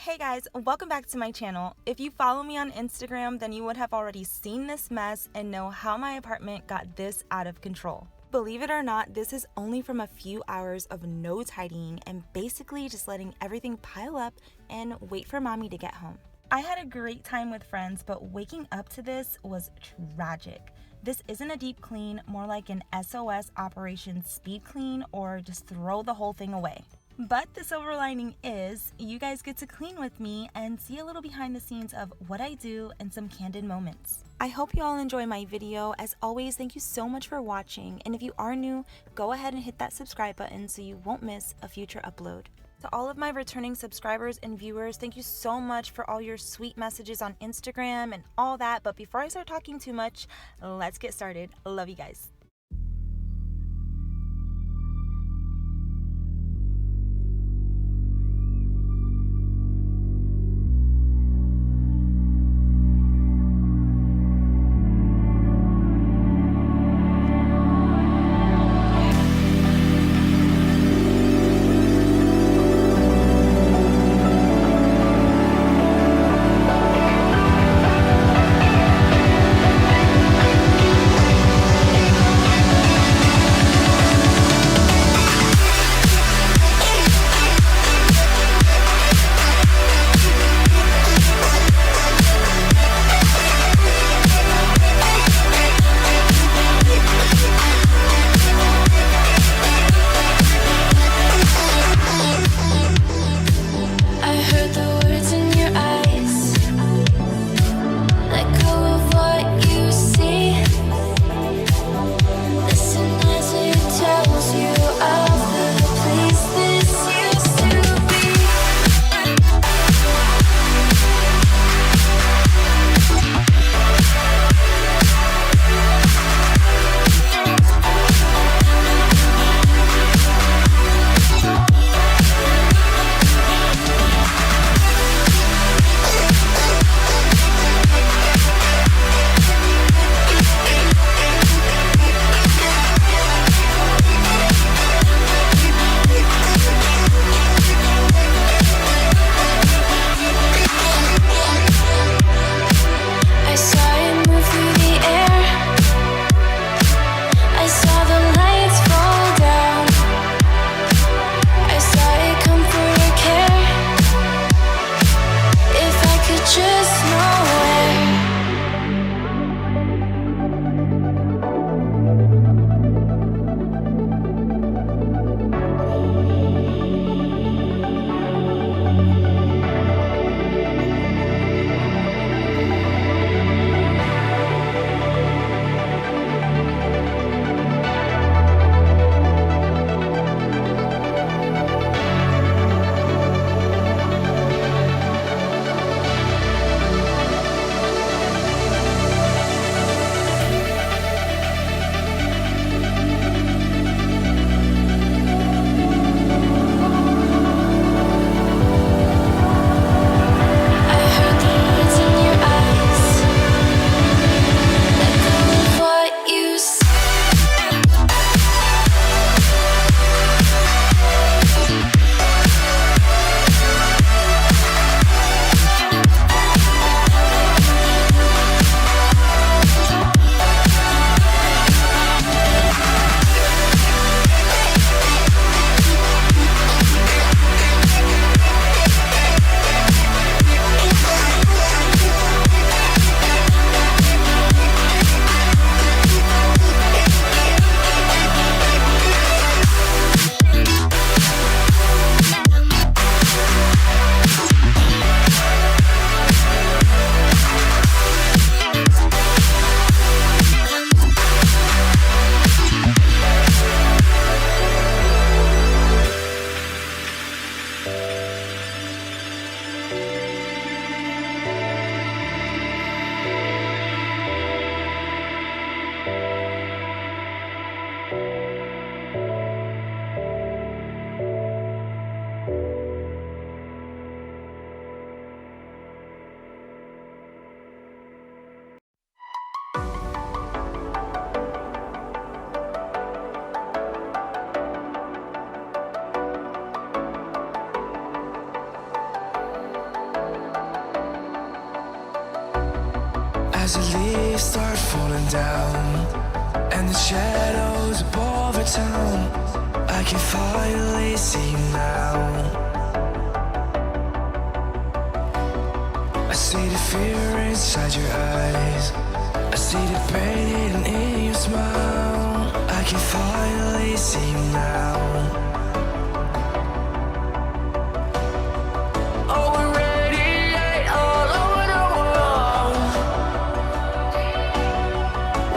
Hey guys, welcome back to my channel. If you follow me on Instagram, then you would have already seen this mess and know how my apartment got this out of control. Believe it or not, this is only from a few hours of no tidying and basically just letting everything pile up and wait for mommy to get home. I had a great time with friends, but waking up to this was tragic. This isn't a deep clean, more like an SOS Operation Speed Clean or just throw the whole thing away. But the silver lining is you guys get to clean with me and see a little behind the scenes of what I do and some candid moments. I hope you all enjoy my video. As always, thank you so much for watching. And if you are new, go ahead and hit that subscribe button so you won't miss a future upload. To all of my returning subscribers and viewers, thank you so much for all your sweet messages on Instagram and all that. But before I start talking too much, let's get started. Love you guys. As the leaves start falling down and the shadows above the town, I can finally see you now. I see the fear inside your eyes, I see the pain hidden in your smile. I can finally see you now. Oh, we radiate all over the world.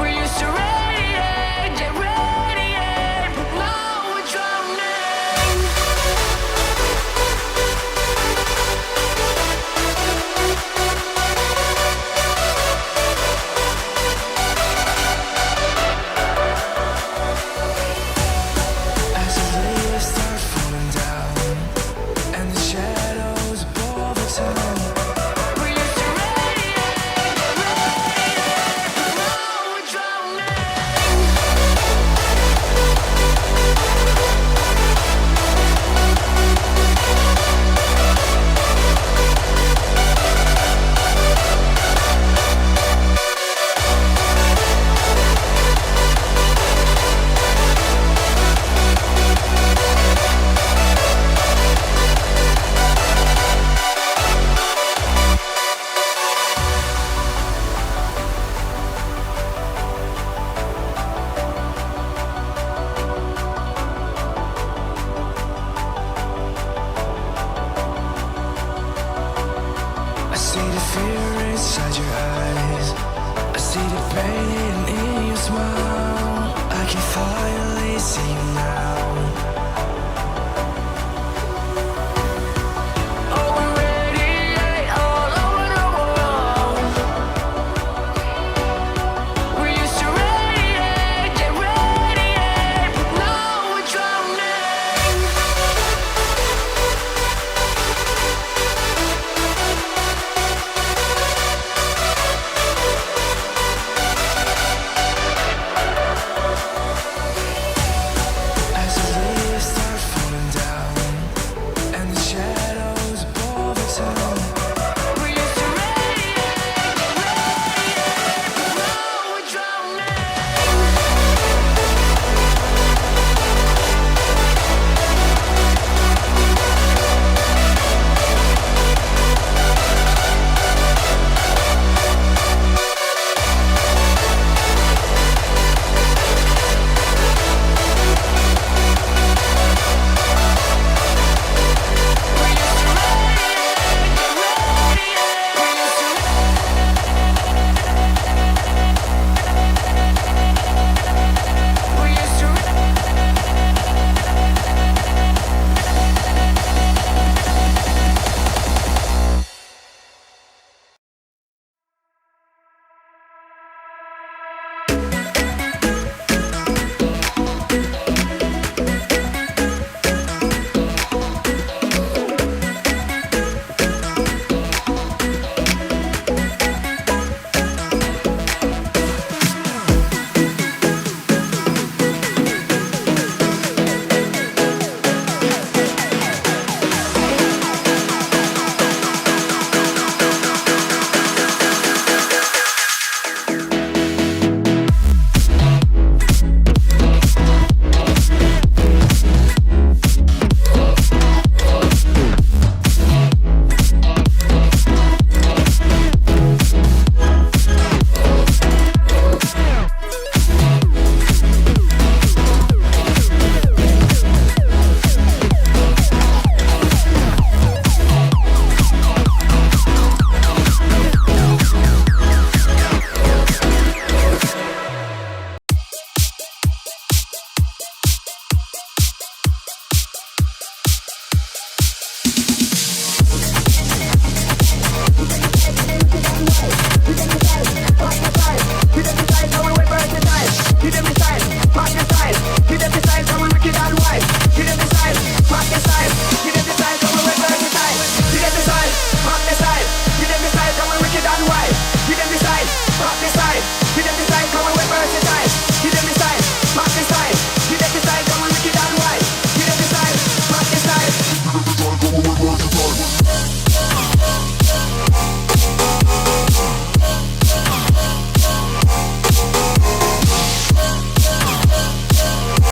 We used to radiate, but now we're drowning. As the leaves start falling down and the shadows above the town, we used to radiate, but now we're drowning. I see the fear inside your eyes, I see the pain hidden in your smile. I can finally see you